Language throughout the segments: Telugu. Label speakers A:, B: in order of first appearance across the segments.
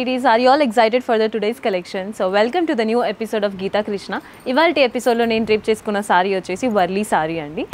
A: ladies, are you all excited for the today's collection? So welcome to the new episode of Geeta Krishna. ఇవాల్టి ఎపిసోడ్ లో నేను ట్రిప్ చేసుకున్న సారీ వచ్చేసి వర్లీ సారీ అండి.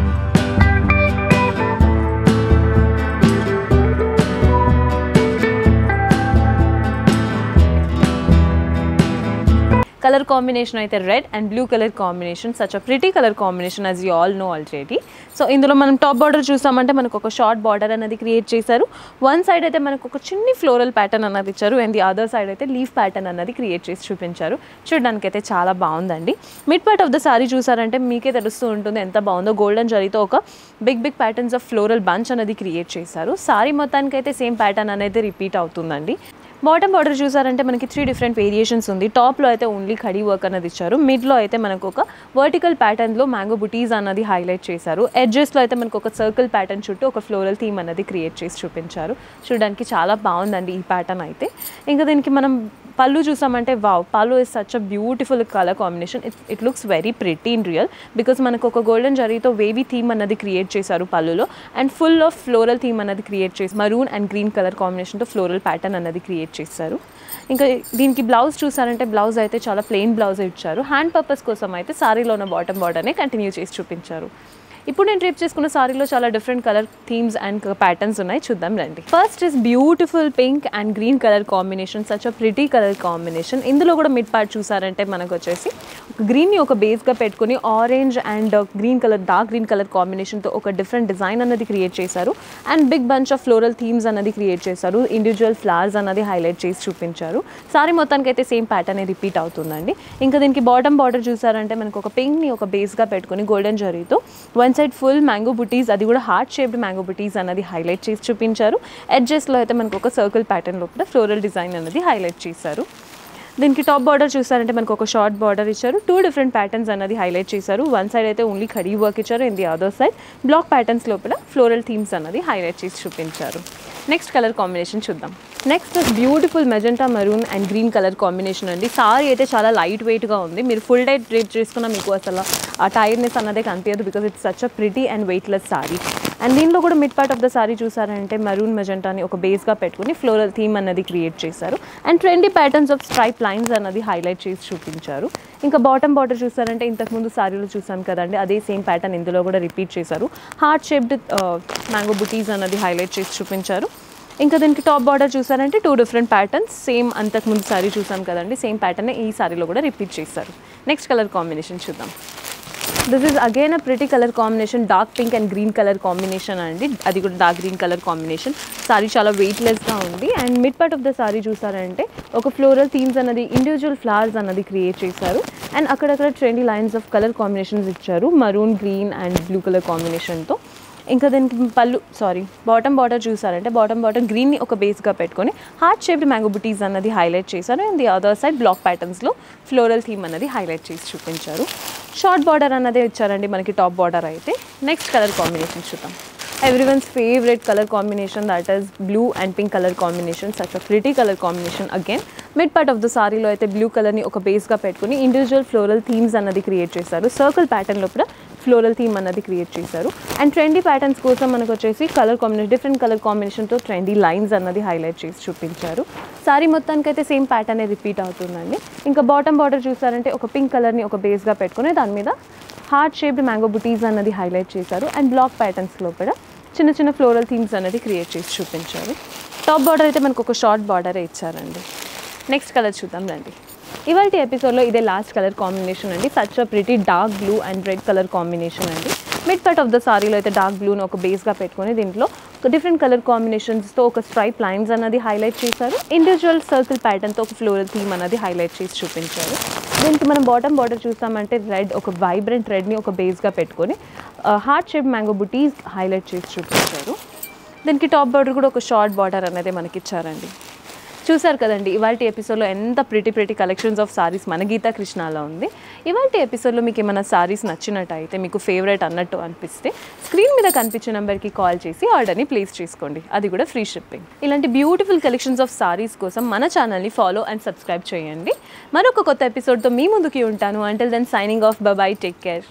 A: Color combination అయితే red and blue colour combination, such a pretty colour combination as you all know already. So ఇందులో మనం టాప్ బార్డర్ చూసామంటే మనకు ఒక షార్ట్ బార్డర్ అనేది క్రియేట్ చేశారు. వన్ సైడ్ అయితే మనకు ఒక చిన్ని ఫ్లోరల్ ప్యాటర్న్ అన్నది ఇచ్చారు అండ్ ది అదర్ సైడ్ అయితే లీఫ్ ప్యాటర్న్ అన్నది క్రియేట్ చేసి చూపించారు. చూడడానికి అయితే చాలా బాగుందండి. Mid part of the sari చూసారంటే మీకే తెలుస్తూ ఉంటుంది ఎంత బాగుందో. గోల్డెన్ జరీతో ఒక big patterns of floral bunch అనేది క్రియేట్ చేశారు. సారీ మొత్తానికి అయితే సేమ్ ప్యాటర్న్ అనేది రిపీట్ అవుతుందండి. బాటమ్ బార్డర్ చూసారంటే మనకి 3 డిఫరెంట్ వేరియేషన్స్ ఉంది. టాప్లో అయితే ఓన్లీ ఖడీ వర్క్ అనేది ఇచ్చారు. మిడ్లో అయితే మనకు ఒక వర్టికల్ ప్యాటర్న్లో మ్యాంగో బుటీస్ అన్నది హైలైట్ చేశారు. ఎడ్జెస్లో అయితే మనకు ఒక సర్కిల్ ప్యాటర్న్ చుట్టూ ఒక ఫ్లోరల్ థీమ్ అనేది క్రియేట్ చేసి చూపించారు. చూడడానికి చాలా బాగుందండి ఈ ప్యాటర్న్ అయితే. ఇంకా దీనికి మనం పళ్ళు చూసామంటే వావ్, పళ్ళు is such a beautiful colour combination. It looks very pretty in real because మనకు ఒక గోల్డెన్ జరీతో వేవీ థీమ్ అన్నది క్రియేట్ చేశారు పళ్ళులో and full of floral theme అన్నది క్రియేట్ చేసి మరూన్ అండ్ గ్రీన్ కలర్ కాంబినేషన్తో ఫ్లోరల్ ప్యాటర్న్ అన్నది క్రియేట్ చేశారు. ఇంకా దీనికి బ్లౌజ్ చూసారంటే బ్లౌజ్ అయితే చాలా ప్లెయిన్ బ్లౌజ్ ఇచ్చారు. హ్యాండ్ పర్పస్ కోసం అయితే సారీలో ఉన్న బాటమ్ బార్డర్నే కంటిన్యూ చేసి చూపించారు. ఇప్పుడు నేను ట్రిప్ చేసుకున్న సారీలో చాలా different colour themes and patterns ఉన్నాయి, చూద్దాం రండి. First is beautiful pink and green colour combination, such a pretty colour combination. ఇందులో కూడా మిడ్ పార్ట్ చూసారంటే మనకు వచ్చేసి గ్రీన్ని ఒక బేస్గా పెట్టుకుని orange and green colour, dark green colour కాంబినేషన్తో ఒక డిఫరెంట్ డిజైన్ అన్నది క్రియేట్ చేశారు and big bunch of floral themes అన్నది క్రియేట్ చేశారు. ఇండివిజువల్ ఫ్లవర్స్ అన్నది హైలైట్ చేసి చూపించారు. సారీ మొత్తానికి అయితే సేమ్ ప్యాటర్న్ రిపీట్ అవుతుందండి. ఇంకా దీనికి బాటమ్ బార్డర్ చూసారంటే మనకు ఒక పింక్ని ఒక బేస్గా పెట్టుకుని గోల్డెన్ జరీతో వన్ సైడ్ ఫుల్ మ్యాంగో బుటీస్, అది కూడా హార్ట్ షేప్డ్ మ్యాంగో బుటీస్ అన్నది హైలైట్ చేసి చూపించారు. ఎడ్జెస్లో అయితే మనకు ఒక సర్కిల్ ప్యాటర్న్లో కూడా ఫ్లోరల్ డిజైన్ అన్నది హైలైట్ చేశారు. దీనికి టాప్ బార్డర్ చూసారంటే మనకు ఒక షార్ట్ బార్డర్ ఇచ్చారు. 2 డిఫరెంట్ ప్యాటర్న్స్ అన్నది హైలైట్ చేశారు. వన్ సైడ్ అయితే ఓన్లీ ఖడీ వర్క్ ఇచ్చారు and the other side block patterns లోపల ఫ్లోరల్ థీమ్స్ అన్నది హైలైట్ చేసి చూపించారు. నెక్స్ట్ కలర్ కాంబినేషన్ చూద్దాం. Next beautiful magenta maroon and green colour combination అండి. సారీ అయితే చాలా లైట్ వెయిట్గా ఉంది. మీరు ఫుల్ డే డ్రేప్ చేసుకున్నా మీకు అసలు ఆ టైర్నెస్ అన్నదే కనిపించదు because it's such a pretty and weightless sorry. And దీనిలో కూడా mid part of the sari చూసారంటే మెరూన్ మెజెంటాని ఒక బేస్గా పెట్టుకుని ఫ్లోరల్ థీమ్ అన్నది క్రియేట్ చేశారు and trendy patterns of stripe lines అన్నది హైలైట్ చేసి చూపించారు. ఇంకా బాటమ్ బార్డర్ చూసారంటే ఇంతకుముందు సారీలో చూసాం కదండి, అదే సేమ్ ప్యాటర్న్ ఇందులో కూడా రిపీట్ చేశారు. హార్ట్ షేప్డ్ మ్యాంగో బుటీస్ అన్నది హైలైట్ చేసి చూపించారు. ఇంకా దీనికి టాప్ బార్డర్ చూసారంటే 2 డిఫరెంట్ ప్యాటర్న్స్, సేమ్ అంతకుముందు సారీ చూసాం కదండి, సేమ్ ప్యాటర్నే ఈ సారీలో కూడా రిపీట్ చేశారు. నెక్స్ట్ కలర్ కాంబినేషన్ చూద్దాం. This is again a pretty colour combination, dark pink and green colour combination అండి. అది కూడా dark green colour combination. Sorry చాలా వెయిట్లెస్గా ఉంది and mid part of the sari చూసారంటే ఒక ఫ్లోరల్ థీమ్స్ అన్నది, ఇండివిజువల్ ఫ్లవర్స్ అన్నది క్రియేట్ చేశారు అండ్ అక్కడక్కడ trendy lines of colour combinations ఇచ్చారు maroon, green and blue colour కాంబినేషన్తో. ఇంకా దీనికి బాటమ్ బార్డర్ చూసారంటే బాటమ్ బార్డర్ గ్రీన్ని ఒక బేస్గా పెట్టుకొని హార్ట్ షేప్డ్ మ్యాంగో బుటీస్ అన్నది హైలైట్ చేశారు and the other side black ప్యాటర్న్స్లో ఫ్లోరల్ థీమ్ అన్నది హైలైట్ చేసి చూపించారు. షార్ట్ బార్డర్ అన్నదే ఇచ్చారండి మనకి టాప్ బార్డర్ అయితే. నెక్స్ట్ కలర్ కాంబినేషన్ చూద్దాం. Everyone's favorite color combination, that is blue and pink color combination, such a pretty color combination again. Mid part of the saree lo aithe blue color ni oka base ga petukoni individual floral themes anadi create chesaru. Circle pattern lo kuda floral theme anadi create chesaru and trendy patterns kosam manaku vachesi color combination, different color combination tho trendy lines anadi highlight chesi chupincharu. Saree మొత్తానికి అయితే సేమ్ ప్యాటర్న్ రిపీట్ అవుతుందండి. ఇంకా బాటమ్ బార్డర్ చూసారంటే ఒక పింక్ కలర్ని ఒక బేస్గా పెట్టుకుని దాని మీద హార్ట్ షేప్డ్ మ్యాంగో బుటీస్ అన్నది హైలైట్ చేశారు అండ్ బ్లాక్ ప్యాటర్న్స్లో కూడా చిన్న చిన్న ఫ్లోరల్ థీమ్స్ అనేది క్రియేట్ చేసి చూపించారు. టాప్ బార్డర్ అయితే మనకు ఒక షార్ట్ బార్డరే ఇచ్చారండి. నెక్స్ట్ కలర్ చూద్దాం రండి. ఇవాల్టి ఎపిసోడ్లో ఇదే లాస్ట్ కలర్ కాంబినేషన్ అండి. Such a pretty dark blue and red colour combination అండి. మిడ్ పార్ట్ ఆఫ్ ద సారీలో అయితే డార్క్ బ్లూని ఒక బేస్గా పెట్టుకొని దీంట్లో ఒక డిఫరెంట్ కలర్ కాంబినేషన్స్తో ఒక స్ట్రైప్ లైన్స్ అన్నది హైలైట్ చేశారు. ఇండివిజువల్ సర్కిల్ ప్యాటర్న్తో ఒక ఫ్లోరల్ థీమ్ అన్నది హైలైట్ చేసి చూపించారు. దీనికి మనం బాటమ్ బార్డర్ చూస్తామంటే రెడ్, ఒక వైబ్రెంట్ రెడ్ని ఒక బేస్గా పెట్టుకొని హార్ట్ షేప్ మ్యాంగో బుటీస్ హైలైట్ చేసి చూపించారు. దీనికి టాప్ బార్డర్ కూడా ఒక షార్ట్ బార్డర్ అనేది మనకి ఇచ్చారండి. చూసారు కదండి ఇవాల్టి ఎపిసోడ్లో ఎంత ప్రిటీ కలెక్షన్స్ ఆఫ్ సారీస్ మన గీతా కృష్ణలో ఉంది. ఇవాల్టి ఎపిసోడ్లో మీకు ఏమైనా సారీస్ నచ్చినట్టయితే, మీకు ఫేవరెట్ అన్నట్టు అనిపిస్తే స్క్రీన్ మీద కనిపించే నెంబర్కి కాల్ చేసి ఆర్డర్ని ప్లేస్ చేసుకోండి, అది కూడా ఫ్రీ షిప్పింగ్. ఇలాంటి బ్యూటిఫుల్ కలెక్షన్స్ ఆఫ్ సారీస్ కోసం మన ఛానల్ని ఫాలో అండ్ సబ్స్క్రైబ్ చేయండి. మరొక కొత్త ఎపిసోడ్తో మీ ముందుకి ఉంటాను. Until then signing off, bye bye, take care.